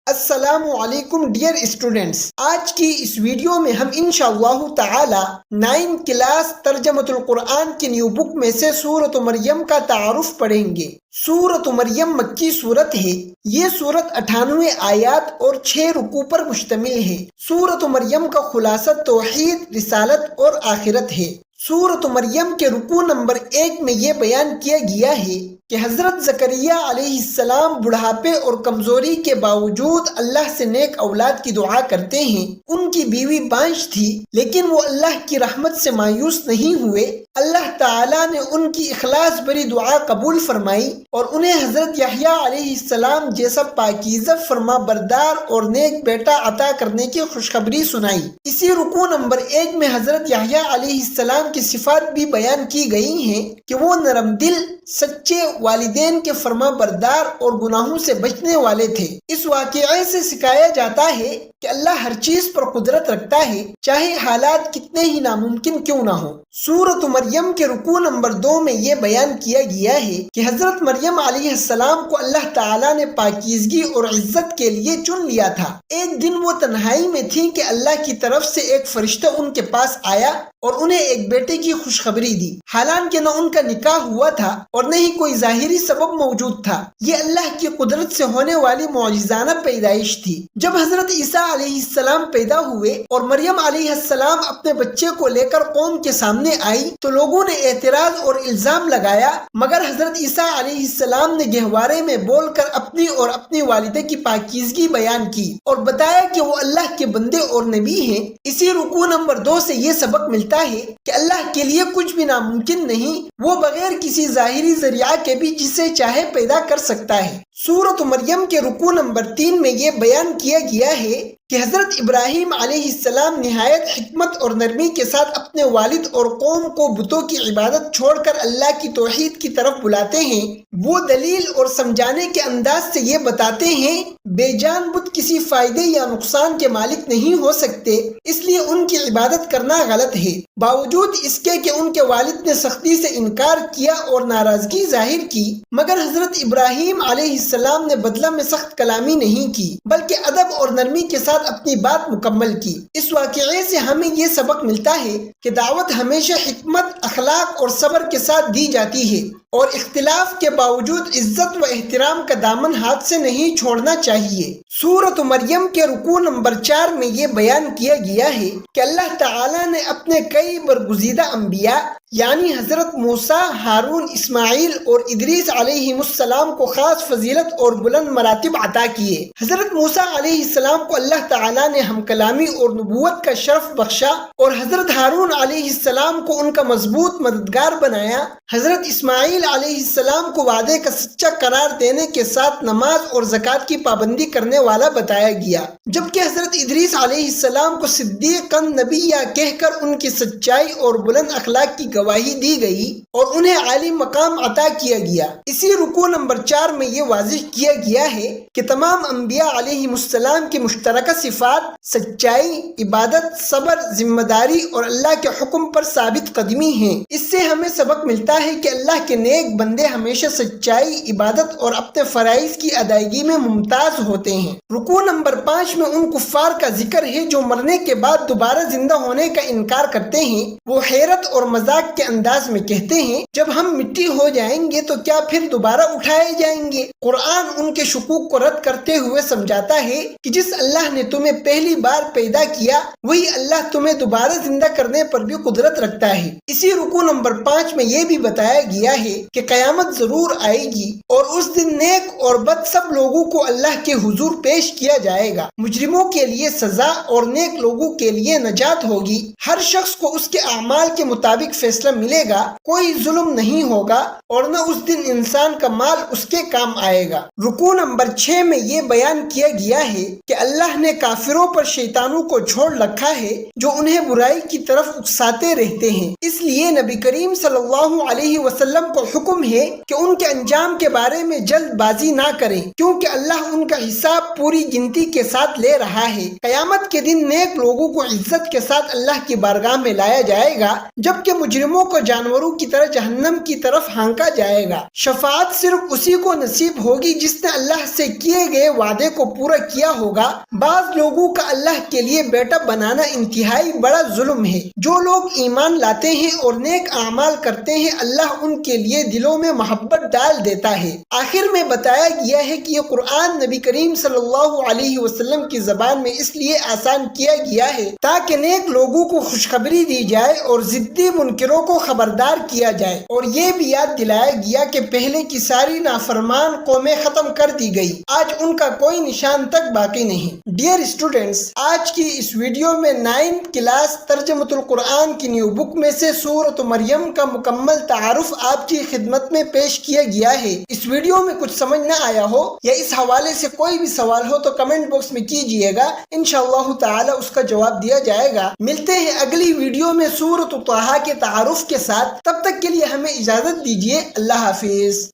السلام علیکم dear students, آج کی اس ویڈیو میں ہم انشاءاللہ تعالی 9 کلاس ترجمۃ القرآن کی نیو بک میں سے سورۃ مریم کا تعارف پڑھیں گے۔ سورۃ مریم مکی سورت ہے۔ یہ سورت 98 آیات اور 6 رکوع پر مشتمل ہے۔ سورۃ مریم کا خلاصہ توحید، رسالت اور آخرت ہے۔ سورۃ مریم کے رکوع نمبر 1 میں یہ بیان کیا گیا ہے کہ حضرت زکریا علیہ السلام بڑھاپے اور کمزوری کے باوجود اللہ سے نیک اولاد کی دعا کرتے ہیں۔ ان کی بیوی بانجھ تھی، لیکن وہ اللہ کی رحمت سے مایوس نہیں ہوئے۔ اللہ تعالیٰ نے ان کی اخلاص بری دعا قبول فرمائی اور انہیں حضرت یحییٰ علیہ السلام جیسا پاکیزہ، فرما بردار اور نیک بیٹا عطا کرنے کی خوشخبری سنائی۔ اسی رکوع نمبر 1 میں حضرت یحییٰ علیہ السلام کی صفات بھی بیان کی گئی ہیں کہ وہ نرم دل، سچے، والدین کے فرما بردار اور گناہوں سے بچنے والے تھے۔ اس واقعے سے سکھایا جاتا ہے کہ اللہ ہر چیز پر قدرت رکھتا ہے، چاہے حالات کتنے ہی ناممکن کیوں نہ ہوں۔ سورۃ مریم کے رکوع نمبر 2 میں یہ بیان کیا گیا ہے کہ حضرت مریم علیہ السلام کو اللہ تعالیٰ نے پاکیزگی اور عزت کے لیے چن لیا تھا۔ ایک دن وہ تنہائی میں تھی کہ اللہ کی طرف سے ایک فرشتہ ان کے پاس آیا اور انہیں ایک بیٹے کی خوشخبری دی، حالانکہ نہ ان کا نکاح ہوا تھا اور نہ ہی کوئی ظاہری سبب موجود تھا۔ یہ اللہ کی قدرت سے ہونے والی معجزانہ پیدائش تھی۔ جب حضرت عیسیٰ علیہ السلام پیدا ہوئے اور مریم علیہ السلام اپنے بچے کو لے کر قوم کے سامنے آئی تو لوگوں نے اعتراض اور الزام لگایا، مگر حضرت عیسیٰ علیہ السلام نے گہوارے میں بول کر اپنی اور اپنی والدہ کی پاکیزگی بیان کی اور بتایا کہ وہ اللہ کے بندے اور نبی ہیں۔ اسی رکوع نمبر 2 سے یہ سبق ملتا ہے کہ اللہ کے لیے کچھ بھی ناممکن نہیں، وہ بغیر کسی ظاہری ذریعہ کے بھی جسے چاہے پیدا کر سکتا ہے۔ سورۃ مریم کے رکوع نمبر 3 میں یہ بیان کیا گیا ہے کہ حضرت ابراہیم علیہ السلام نہایت حکمت اور نرمی کے ساتھ اپنے والد اور قوم کو بتوں کی عبادت چھوڑ کر اللہ کی توحید کی طرف بلاتے ہیں۔ وہ دلیل اور سمجھانے کے انداز سے یہ بتاتے ہیں بے جان بت کسی فائدے یا نقصان کے مالک نہیں ہو سکتے، اس لیے ان کی عبادت کرنا غلط ہے۔ باوجود اس کے کہ ان کے والد نے سختی سے انکار کیا اور ناراضگی ظاہر کی، مگر حضرت ابراہیم علیہ السلام نے بدلہ میں سخت کلامی نہیں کی، بلکہ ادب اور نرمی کے ساتھ اپنی بات مکمل کی۔ اس واقعے سے ہمیں یہ سبق ملتا ہے کہ دعوت ہمیشہ حکمت، اخلاق اور صبر کے ساتھ دی جاتی ہے اور اختلاف کے باوجود عزت و احترام کا دامن ہاتھ سے نہیں چھوڑنا چاہیے۔ سورۃ مریم کے رکوع نمبر 4 میں یہ بیان کیا گیا ہے کہ اللہ تعالیٰ نے اپنے کئی برگزیدہ انبیاء یعنی حضرت موسیٰ، ہارون، اسماعیل اور ادریس علیہ السلام کو خاص فضیلت اور بلند مراتب عطا کیے۔ حضرت موسیٰ علیہ السلام کو اللہ تعالیٰ نے ہم کلامی اور نبوت کا شرف بخشا اور حضرت ہارون علیہ السلام کو ان کا مضبوط مددگار بنایا۔ حضرت اسماعیل علیہ السلام کو وعدے کا سچا قرار دینے کے ساتھ نماز اور زکوٰۃ کی پابندی کرنے والا بتایا گیا، جبکہ حضرت ادریس علیہ السلام کو صدیقاً نبیّا کہہ کر ان کی سچائی اور بلند اخلاق کی گواہی دی گئی اور انہیں عالی مقام عطا کیا گیا۔ اسی رکوع نمبر 4 میں یہ واضح کیا گیا ہے کہ تمام انبیاء علیہ السلام کی مشترکہ صفات سچائی، عبادت، صبر، ذمہ داری اور اللہ کے حکم پر ثابت قدمی ہیں۔ اس سے ہمیں سبق ملتا ہے کہ اللہ کے نیک بندے ہمیشہ سچائی، عبادت اور اپنے فرائض کی ادائیگی میں ممتاز ہوتے ہیں۔ رکوع نمبر 5 میں ان کفار کا ذکر ہے جو مرنے کے بعد دوبارہ زندہ ہونے کا انکار کرتے ہیں۔ وہ حیرت اور مذاق کے انداز میں کہتے ہیں جب ہم مٹی ہو جائیں گے تو کیا پھر دوبارہ اٹھائے جائیں گے؟ قرآن ان کے شکوک کو رد کرتے ہوئے سمجھاتا ہے کہ جس اللہ نے تمہیں پہلی بار پیدا کیا وہی اللہ تمہیں دوبارہ زندہ کرنے پر بھی قدرت رکھتا ہے۔ اسی رکوع نمبر 5 میں یہ بھی بتایا گیا ہے کہ قیامت ضرور آئے گی اور اس دن نیک اور بد سب لوگوں کو اللہ کے حضور پیش کیا جائے گا۔ مجرموں کے لیے سزا اور نیک لوگوں کے لیے نجات ہوگی۔ ہر شخص کو اس کے اعمال کے مطابق فیصلہ ملے گا، کوئی ظلم نہیں ہوگا اور نہ اس دن انسان کا مال اس کے کام آئے گا۔ رکوع نمبر 6 میں یہ بیان کیا گیا ہے کہ اللہ نے کافروں پر شیطانوں کو چھوڑ رکھا ہے جو انہیں برائی کی طرف اکساتے رہتے ہیں، اس لیے نبی کریم صلی اللہ علیہ وسلم کو حکم ہے کہ ان کے انجام کے بارے میں جلد بازی نہ کریں، کیونکہ اللہ ان کا حساب پوری گنتی کے ساتھ لے رہا ہے۔ قیامت کے دن نیک لوگوں کو عزت کے ساتھ اللہ کی بارگاہ میں لایا جائے گا، جبکہ مجرموں کو جانوروں کی طرح جہنم کی طرف ہانکا جائے گا۔ شفاعت صرف اسی کو نصیب ہوگی جس نے اللہ سے کیے گئے وعدے کو پورا کیا ہوگا۔ بعض لوگوں کا اللہ کے لیے بیٹا بنانا انتہائی بڑا ظلم ہے۔ جو لوگ ایمان لاتے ہیں اور نیک اعمال کرتے ہیں، اللہ ان کے لیے دلوں میں محبت ڈال دیتا ہے۔ آخر میں بتایا گیا ہے کہ یہ قرآن نبی کریم صلی اللہ علیہ وسلم کی زبان میں اس لیے آسان کیا گیا ہے تاکہ نیک لوگوں کو خوشخبری دی جائے اور ضدی منکروں کو خبردار کیا جائے، اور یہ بھی یاد دلایا گیا کہ پہلے کی ساری نافرمان قومیں ختم کر دی گئی، آج ان کا کوئی نشان تک باقی نہیں۔ ڈیئر اسٹوڈنٹس، آج کی اس ویڈیو میں 9 کلاس ترجمۃ القرآن کی نیو بک میں سے سورۃ مریم کا مکمل تعارف آپ کی خدمت میں پیش کیا گیا ہے۔ اس ویڈیو میں کچھ سمجھ نہ آیا ہو یا اس حوالے سے کوئی بھی سوال ہو تو کمنٹ باکس میں کیجئے گا، انشاءاللہ تعالی اس کا جواب دیا جائے گا۔ ملتے ہیں اگلی ویڈیو میں سورۃ طٰہٰ کے تعارف کے ساتھ، تب تک کے لیے ہمیں اجازت دیجیے۔ اللہ حافظ۔